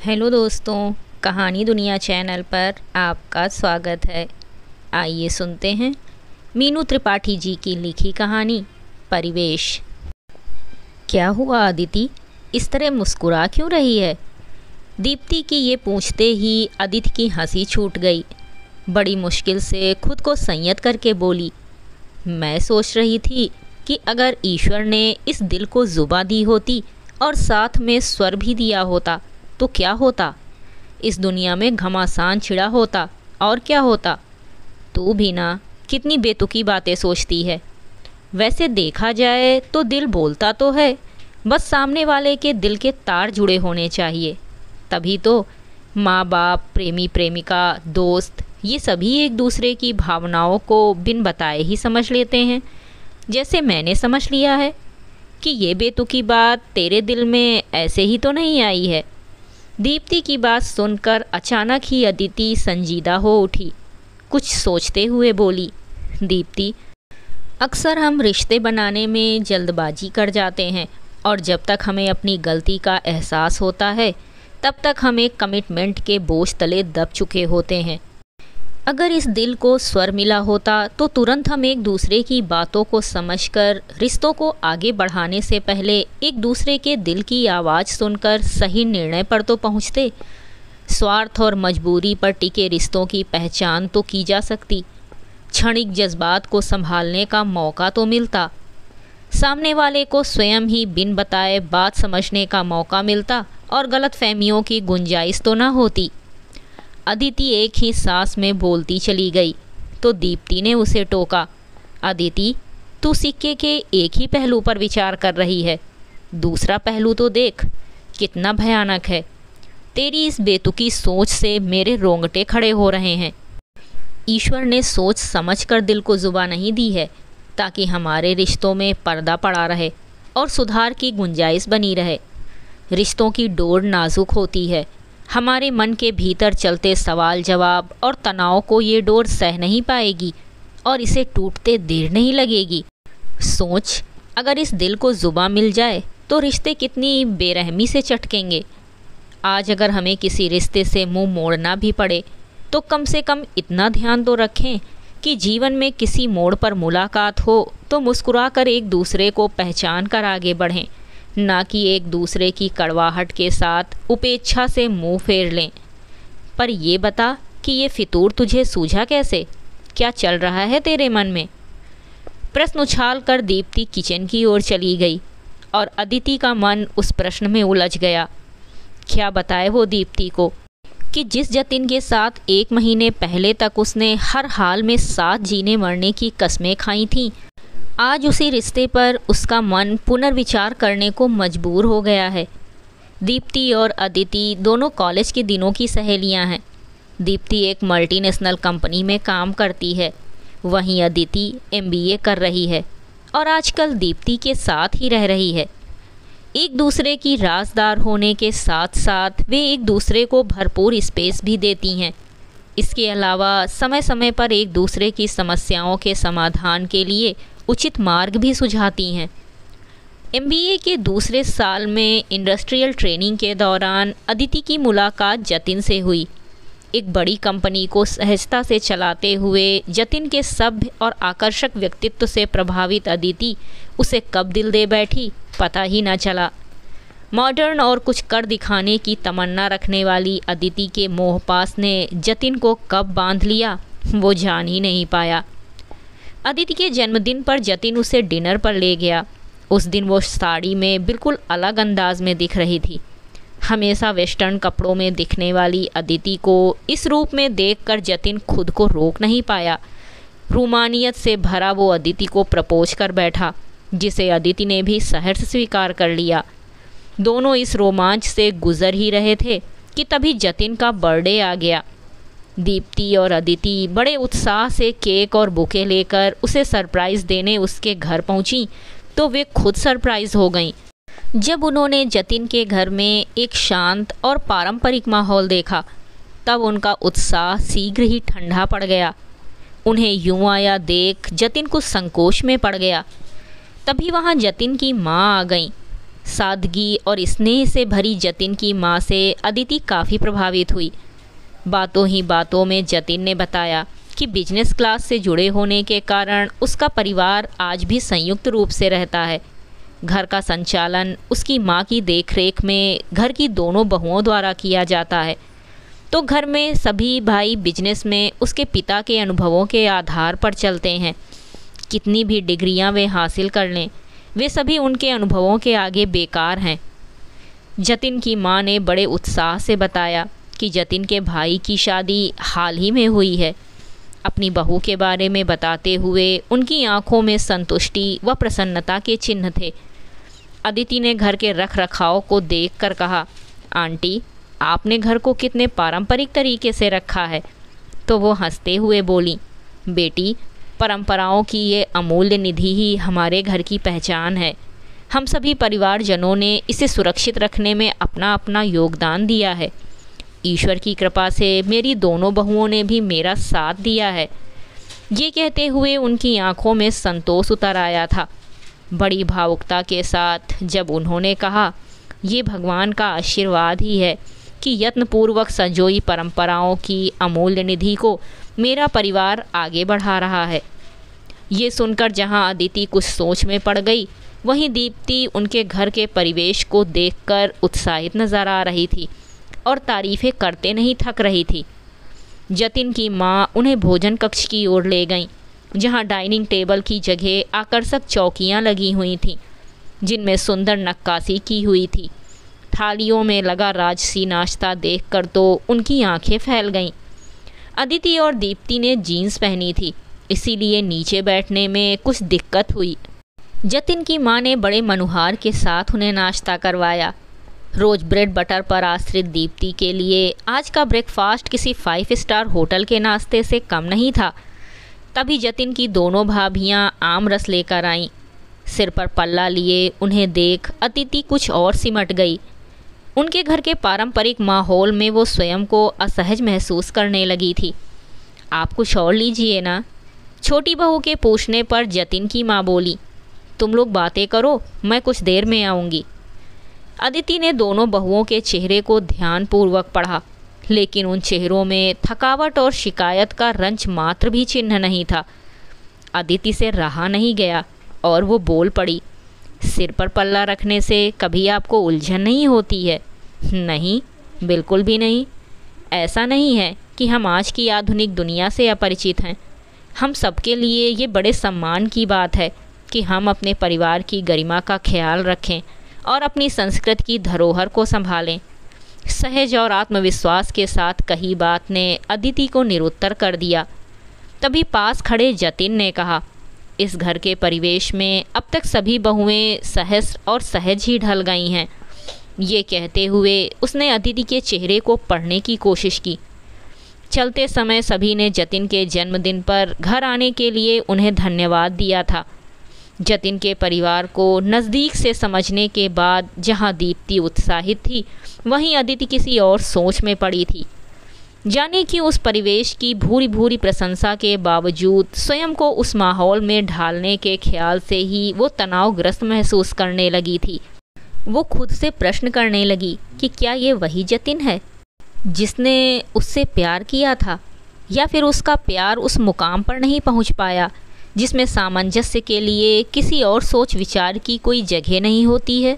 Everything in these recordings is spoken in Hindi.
हेलो दोस्तों, कहानी दुनिया चैनल पर आपका स्वागत है। आइए सुनते हैं मीनू त्रिपाठी जी की लिखी कहानी परिवेश। क्या हुआ अदिति, इस तरह मुस्कुरा क्यों रही है? दीप्ति की ये पूछते ही अदिति की हंसी छूट गई। बड़ी मुश्किल से खुद को संयत करके बोली, मैं सोच रही थी कि अगर ईश्वर ने इस दिल को जुबां दी होती और साथ में स्वर भी दिया होता तो क्या होता? इस दुनिया में घमासान छिड़ा होता और क्या होता? तू भी ना कितनी बेतुकी बातें सोचती है। वैसे देखा जाए तो दिल बोलता तो है, बस सामने वाले के दिल के तार जुड़े होने चाहिए। तभी तो माँ बाप, प्रेमी प्रेमिका, दोस्त, ये सभी एक दूसरे की भावनाओं को बिन बताए ही समझ लेते हैं। जैसे मैंने समझ लिया है कि ये बेतुकी बात तेरे दिल में ऐसे ही तो नहीं आई है। दीप्ति की बात सुनकर अचानक ही अदिति संजीदा हो उठी। कुछ सोचते हुए बोली, दीप्ति, अक्सर हम रिश्ते बनाने में जल्दबाजी कर जाते हैं और जब तक हमें अपनी गलती का एहसास होता है तब तक हमें कमिटमेंट के बोझ तले दब चुके होते हैं। अगर इस दिल को स्वर मिला होता तो तुरंत हम एक दूसरे की बातों को समझकर रिश्तों को आगे बढ़ाने से पहले एक दूसरे के दिल की आवाज़ सुनकर सही निर्णय पर तो पहुँचते। स्वार्थ और मजबूरी पर टिके रिश्तों की पहचान तो की जा सकती, क्षणिक जज्बात को संभालने का मौका तो मिलता, सामने वाले को स्वयं ही बिन बताए बात समझने का मौका मिलता और गलतफहमियों की गुंजाइश तो ना होती। अदिति एक ही सांस में बोलती चली गई तो दीप्ति ने उसे टोका, अदिति, तू सिक्के के एक ही पहलू पर विचार कर रही है, दूसरा पहलू तो देख कितना भयानक है। तेरी इस बेतुकी सोच से मेरे रोंगटे खड़े हो रहे हैं। ईश्वर ने सोच समझ कर दिल को जुबां नहीं दी है ताकि हमारे रिश्तों में पर्दा पड़ा रहे और सुधार की गुंजाइश बनी रहे। रिश्तों की डोर नाजुक होती है, हमारे मन के भीतर चलते सवाल जवाब और तनाव को ये डोर सह नहीं पाएगी और इसे टूटते देर नहीं लगेगी। सोच, अगर इस दिल को जुबां मिल जाए तो रिश्ते कितनी बेरहमी से चटकेंगे। आज अगर हमें किसी रिश्ते से मुंह मोड़ना भी पड़े तो कम से कम इतना ध्यान तो रखें कि जीवन में किसी मोड़ पर मुलाकात हो तो मुस्कुराकर एक दूसरे को पहचान कर आगे बढ़ें, ना कि एक दूसरे की कड़वाहट के साथ उपेक्षा से मुंह फेर लें। पर ये बता कि ये फितूर तुझे सूझा कैसे? क्या चल रहा है तेरे मन में? प्रश्न उछाल कर दीप्ति किचन की ओर चली गई और अदिति का मन उस प्रश्न में उलझ गया। क्या बताए वो दीप्ति को कि जिस जतिन के साथ 1 महीने पहले तक उसने हर हाल में साथ जीने मरने की कस्में खाई थीं, आज उसी रिश्ते पर उसका मन पुनर्विचार करने को मजबूर हो गया है। दीप्ति और अदिति दोनों कॉलेज के दिनों की सहेलियां हैं। दीप्ति एक मल्टीनेशनल कंपनी में काम करती है, वहीं अदिति MBA कर रही है और आजकल दीप्ति के साथ ही रह रही है। एक दूसरे की राजदार होने के साथ साथ वे एक दूसरे को भरपूर स्पेस भी देती हैं। इसके अलावा समय समय पर एक दूसरे की समस्याओं के समाधान के लिए उचित मार्ग भी सुझाती हैं। MBA के दूसरे साल में इंडस्ट्रियल ट्रेनिंग के दौरान अदिति की मुलाकात जतिन से हुई। एक बड़ी कंपनी को सहजता से चलाते हुए जतिन के सभ्य और आकर्षक व्यक्तित्व से प्रभावित अदिति उसे कब दिल दे बैठी पता ही न चला। मॉडर्न और कुछ कर दिखाने की तमन्ना रखने वाली अदिति के मोहपास ने जतिन को कब बांध लिया वो जान ही नहीं पाया। अदिति के जन्मदिन पर जतिन उसे डिनर पर ले गया। उस दिन वो साड़ी में बिल्कुल अलग अंदाज में दिख रही थी। हमेशा वेस्टर्न कपड़ों में दिखने वाली अदिति को इस रूप में देखकर जतिन खुद को रोक नहीं पाया। रूमानियत से भरा वो अदिति को प्रपोज कर बैठा, जिसे अदिति ने भी सहर्ष स्वीकार कर लिया। दोनों इस रोमांच से गुजर ही रहे थे कि तभी जतिन का बर्थडे आ गया। दीप्ति और अदिति बड़े उत्साह से केक और बुके लेकर उसे सरप्राइज़ देने उसके घर पहुंची तो वे खुद सरप्राइज़ हो गईं जब उन्होंने जतिन के घर में एक शांत और पारंपरिक माहौल देखा। तब उनका उत्साह शीघ्र ही ठंडा पड़ गया। उन्हें यूं आया देख जतिन कुछ संकोच में पड़ गया। तभी वहां जतिन की माँ आ गईं। सादगी और स्नेह से भरी जतिन की माँ से अदिति काफ़ी प्रभावित हुई। बातों ही बातों में जतिन ने बताया कि बिजनेस क्लास से जुड़े होने के कारण उसका परिवार आज भी संयुक्त रूप से रहता है। घर का संचालन उसकी माँ की देखरेख में घर की दोनों बहुओं द्वारा किया जाता है। तो घर में सभी भाई बिजनेस में उसके पिता के अनुभवों के आधार पर चलते हैं। कितनी भी डिग्रियां वे हासिल कर लें, वे सभी उनके अनुभवों के आगे बेकार हैं। जतिन की माँ ने बड़े उत्साह से बताया कि जतिन के भाई की शादी हाल ही में हुई है। अपनी बहू के बारे में बताते हुए उनकी आंखों में संतुष्टि व प्रसन्नता के चिन्ह थे। अदिति ने घर के रख रखाव को देखकर कहा, आंटी, आपने घर को कितने पारंपरिक तरीके से रखा है। तो वो हंसते हुए बोली, बेटी, परंपराओं की ये अमूल्य निधि ही हमारे घर की पहचान है। हम सभी परिवारजनों ने इसे सुरक्षित रखने में अपना अपना योगदान दिया है। ईश्वर की कृपा से मेरी दोनों बहुओं ने भी मेरा साथ दिया है। ये कहते हुए उनकी आंखों में संतोष उतर आया था। बड़ी भावुकता के साथ जब उन्होंने कहा, ये भगवान का आशीर्वाद ही है कि यत्नपूर्वक संजोई परंपराओं की अमूल्य निधि को मेरा परिवार आगे बढ़ा रहा है। ये सुनकर जहां अदिति कुछ सोच में पड़ गई, वहीं दीप्ति उनके घर के परिवेश को देखकर उत्साहित नजर आ रही थी और तारीफ़ें करते नहीं थक रही थी। जतिन की माँ उन्हें भोजन कक्ष की ओर ले गईं, जहाँ डाइनिंग टेबल की जगह आकर्षक चौकियाँ लगी हुई थीं, जिनमें सुंदर नक्काशी की हुई थी। थालियों में लगा राजसी नाश्ता देखकर तो उनकी आंखें फैल गईं। अदिति और दीप्ति ने जीन्स पहनी थी, इसीलिए नीचे बैठने में कुछ दिक्कत हुई। जतिन की माँ ने बड़े मनुहार के साथ उन्हें नाश्ता करवाया। रोज़ ब्रेड बटर पर आश्रित दीप्ति के लिए आज का ब्रेकफास्ट किसी 5 स्टार होटल के नाश्ते से कम नहीं था। तभी जतिन की दोनों भाभियाँ आम रस लेकर आईं। सिर पर पल्ला लिए उन्हें देख अदिति कुछ और सिमट गई। उनके घर के पारंपरिक माहौल में वो स्वयं को असहज महसूस करने लगी थी। आप कुछ और लीजिए ना, छोटी बहू के पूछने पर जतिन की माँ बोली, तुम लोग बातें करो, मैं कुछ देर में आऊँगी। अदिति ने दोनों बहुओं के चेहरे को ध्यानपूर्वक पढ़ा, लेकिन उन चेहरों में थकावट और शिकायत का रंच मात्र भी चिन्ह नहीं था। अदिति से रहा नहीं गया और वो बोल पड़ी, सिर पर पल्ला रखने से कभी आपको उलझन नहीं होती है? नहीं, बिल्कुल भी नहीं। ऐसा नहीं है कि हम आज की आधुनिक दुनिया से अपरिचित हैं। हम सबके लिए ये बड़े सम्मान की बात है कि हम अपने परिवार की गरिमा का ख्याल रखें और अपनी संस्कृति की धरोहर को संभालें। सहज और आत्मविश्वास के साथ कही बात ने अदिति को निरुत्तर कर दिया। तभी पास खड़े जतिन ने कहा, इस घर के परिवेश में अब तक सभी बहुएं सहज और सहज ही ढल गई हैं। ये कहते हुए उसने अदिति के चेहरे को पढ़ने की कोशिश की। चलते समय सभी ने जतिन के जन्मदिन पर घर आने के लिए उन्हें धन्यवाद दिया था। जतिन के परिवार को नज़दीक से समझने के बाद जहां दीप्ति उत्साहित थी, वहीं अदिति किसी और सोच में पड़ी थी। जाने कि उस परिवेश की भूरी भूरी प्रशंसा के बावजूद स्वयं को उस माहौल में ढालने के ख्याल से ही वो तनावग्रस्त महसूस करने लगी थी। वो खुद से प्रश्न करने लगी कि क्या ये वही जतिन है जिसने उससे प्यार किया था, या फिर उसका प्यार उस मुकाम पर नहीं पहुंच पाया जिसमें सामंजस्य के लिए किसी और सोच विचार की कोई जगह नहीं होती है?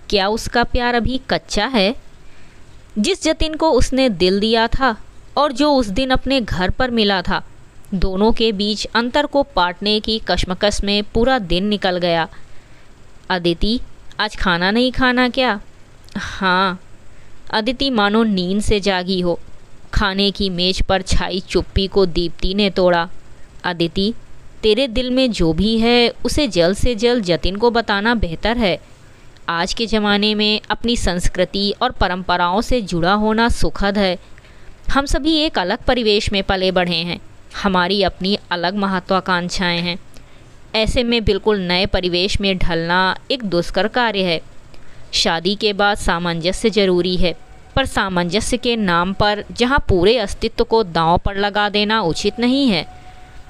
क्या उसका प्यार अभी कच्चा है? जिस जतिन को उसने दिल दिया था और जो उस दिन अपने घर पर मिला था, दोनों के बीच अंतर को पाटने की कश्मकश में पूरा दिन निकल गया। अदिति, आज खाना नहीं खाना क्या? हाँ। अदिति मानो नींद से जागी हो। खाने की मेज पर छाई चुप्पी को दीप्ति ने तोड़ा। अदिति, तेरे दिल में जो भी है उसे जल्द से जल्द जतिन को बताना बेहतर है। आज के ज़माने में अपनी संस्कृति और परंपराओं से जुड़ा होना सुखद है। हम सभी एक अलग परिवेश में पले बढ़े हैं, हमारी अपनी अलग महत्वाकांक्षाएं हैं। ऐसे में बिल्कुल नए परिवेश में ढलना एक दुष्कर कार्य है। शादी के बाद सामंजस्य जरूरी है, पर सामंजस्य के नाम पर जहां पूरे अस्तित्व को दांव पर लगा देना उचित नहीं है,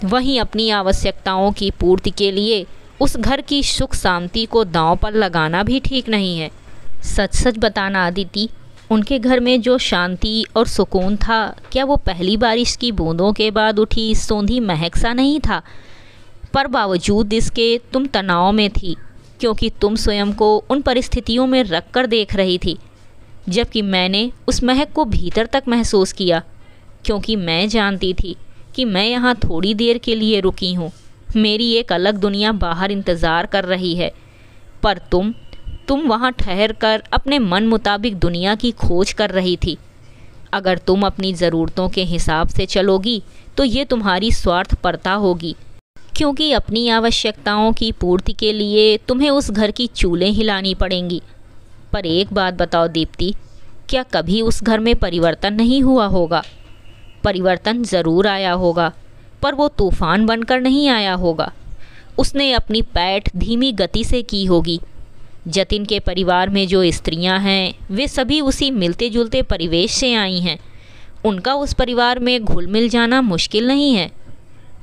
वहीं अपनी आवश्यकताओं की पूर्ति के लिए उस घर की सुख शांति को दांव पर लगाना भी ठीक नहीं है। सच सच बताना अदिति, उनके घर में जो शांति और सुकून था, क्या वो पहली बारिश की बूंदों के बाद उठी सोंधी महक सा नहीं था? पर बावजूद इसके तुम तनाव में थी, क्योंकि तुम स्वयं को उन परिस्थितियों में रख कर देख रही थी, जबकि मैंने उस महक को भीतर तक महसूस किया, क्योंकि मैं जानती थी कि मैं यहाँ थोड़ी देर के लिए रुकी हूँ। मेरी एक अलग दुनिया बाहर इंतज़ार कर रही है, पर तुम वहाँ ठहर कर अपने मन मुताबिक दुनिया की खोज कर रही थी। अगर तुम अपनी ज़रूरतों के हिसाब से चलोगी तो ये तुम्हारी स्वार्थपरता होगी, क्योंकि अपनी आवश्यकताओं की पूर्ति के लिए तुम्हें उस घर की चूलें हिलानी पड़ेंगी। पर एक बात बताओ दीप्ति, क्या कभी उस घर में परिवर्तन नहीं हुआ होगा? परिवर्तन ज़रूर आया होगा, पर वो तूफान बनकर नहीं आया होगा। उसने अपनी पैठ धीमी गति से की होगी। जतिन के परिवार में जो स्त्रियां हैं, वे सभी उसी मिलते जुलते परिवेश से आई हैं। उनका उस परिवार में घुल मिल जाना मुश्किल नहीं है।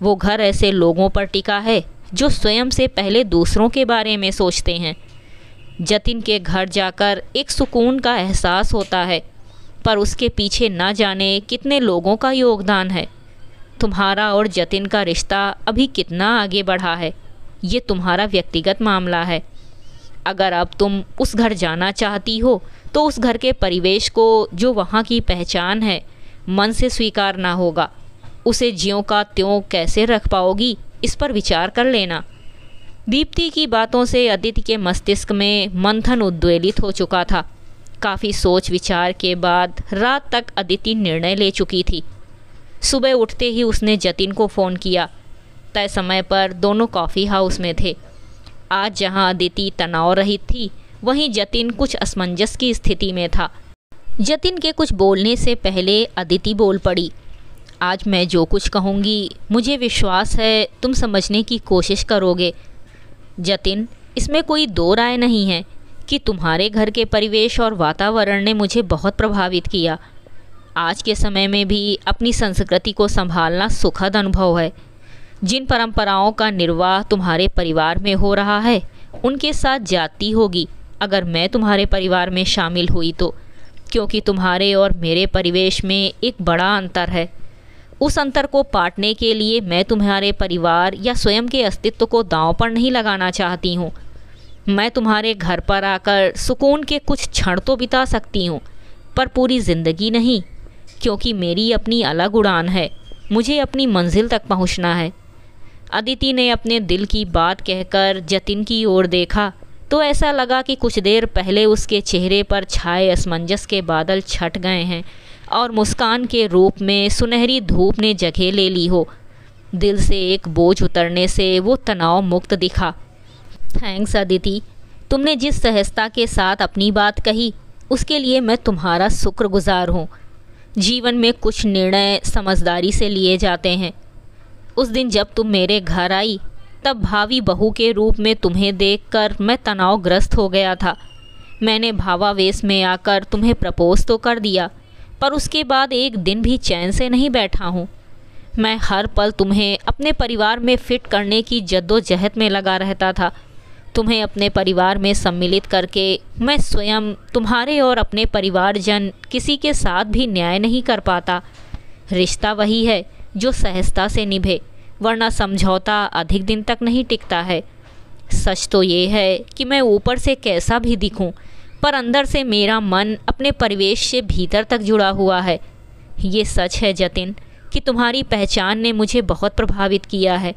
वो घर ऐसे लोगों पर टिका है जो स्वयं से पहले दूसरों के बारे में सोचते हैं। जतिन के घर जाकर एक सुकून का एहसास होता है, पर उसके पीछे न जाने कितने लोगों का योगदान है। तुम्हारा और जतिन का रिश्ता अभी कितना आगे बढ़ा है, ये तुम्हारा व्यक्तिगत मामला है। अगर अब तुम उस घर जाना चाहती हो तो उस घर के परिवेश को, जो वहाँ की पहचान है, मन से स्वीकारना होगा। उसे ज्यों का त्यों कैसे रख पाओगी, इस पर विचार कर लेना। दीप्ति की बातों से अदिति के मस्तिष्क में मंथन उद्वेलित हो चुका था। काफ़ी सोच विचार के बाद रात तक अदिति निर्णय ले चुकी थी। सुबह उठते ही उसने जतिन को फ़ोन किया। तय समय पर दोनों कॉफ़ी हाउस में थे। आज जहां अदिति तनाव रहित थी, वहीं जतिन कुछ असमंजस की स्थिति में था। जतिन के कुछ बोलने से पहले अदिति बोल पड़ी। आज मैं जो कुछ कहूँगी, मुझे विश्वास है तुम समझने की कोशिश करोगे। जतिन, इसमें कोई दो राय नहीं है कि तुम्हारे घर के परिवेश और वातावरण ने मुझे बहुत प्रभावित किया। आज के समय में भी अपनी संस्कृति को संभालना सुखद अनुभव है। जिन परंपराओं का निर्वाह तुम्हारे परिवार में हो रहा है, उनके साथ जाती होगी अगर मैं तुम्हारे परिवार में शामिल हुई तो, क्योंकि तुम्हारे और मेरे परिवेश में एक बड़ा अंतर है। उस अंतर को पाटने के लिए मैं तुम्हारे परिवार या स्वयं के अस्तित्व को दांव पर नहीं लगाना चाहती हूँ। मैं तुम्हारे घर पर आकर सुकून के कुछ क्षण तो बिता सकती हूँ, पर पूरी ज़िंदगी नहीं, क्योंकि मेरी अपनी अलग उड़ान है। मुझे अपनी मंजिल तक पहुँचना है। अदिति ने अपने दिल की बात कहकर जतिन की ओर देखा तो ऐसा लगा कि कुछ देर पहले उसके चेहरे पर छाए असमंजस के बादल छट गए हैं और मुस्कान के रूप में सुनहरी धूप ने जगह ले ली हो। दिल से एक बोझ उतरने से वो तनाव मुक्त दिखा। थैंक्स अदिति, तुमने जिस सहजता के साथ अपनी बात कही, उसके लिए मैं तुम्हारा शुक्रगुजार हूँ। जीवन में कुछ निर्णय समझदारी से लिए जाते हैं। उस दिन जब तुम मेरे घर आई, तब भावी बहू के रूप में तुम्हें देखकर मैं तनावग्रस्त हो गया था। मैंने भावावेश में आकर तुम्हें प्रपोज तो कर दिया, पर उसके बाद एक दिन भी चैन से नहीं बैठा हूँ। मैं हर पल तुम्हें अपने परिवार में फिट करने की जद्दोजहद में लगा रहता था। तुम्हें अपने परिवार में सम्मिलित करके मैं स्वयं, तुम्हारे और अपने परिवारजन किसी के साथ भी न्याय नहीं कर पाता। रिश्ता वही है जो सहजता से निभे, वरना समझौता अधिक दिन तक नहीं टिकता है। सच तो ये है कि मैं ऊपर से कैसा भी दिखूं, पर अंदर से मेरा मन अपने परिवेश से भीतर तक जुड़ा हुआ है। ये सच है जतिन कि तुम्हारी पहचान ने मुझे बहुत प्रभावित किया है।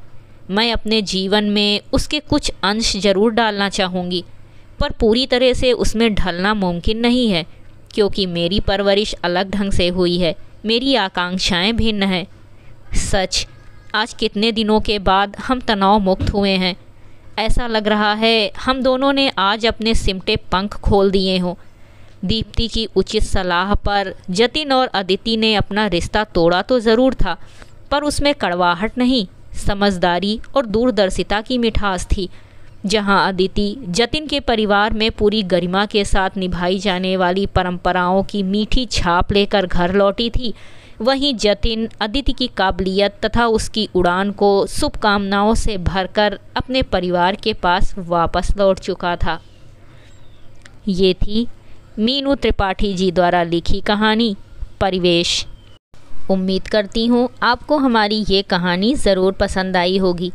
मैं अपने जीवन में उसके कुछ अंश जरूर डालना चाहूँगी, पर पूरी तरह से उसमें ढलना मुमकिन नहीं है, क्योंकि मेरी परवरिश अलग ढंग से हुई है। मेरी आकांक्षाएं भिन्न हैं। सच, आज कितने दिनों के बाद हम तनाव मुक्त हुए हैं। ऐसा लग रहा है हम दोनों ने आज अपने सिमटे पंख खोल दिए हों। दीप्ति की उचित सलाह पर जतिन और अदिति ने अपना रिश्ता तोड़ा तो ज़रूर था, पर उसमें कड़वाहट नहीं, समझदारी और दूरदर्शिता की मिठास थी। जहां अदिति जतिन के परिवार में पूरी गरिमा के साथ निभाई जाने वाली परंपराओं की मीठी छाप लेकर घर लौटी थी, वहीं जतिन अदिति की काबिलियत तथा उसकी उड़ान को शुभकामनाओं से भरकर अपने परिवार के पास वापस लौट चुका था। ये थी मीनू त्रिपाठी जी द्वारा लिखी कहानी परिवेश। उम्मीद करती हूँ आपको हमारी ये कहानी ज़रूर पसंद आई होगी।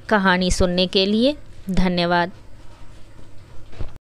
कहानी सुनने के लिए धन्यवाद।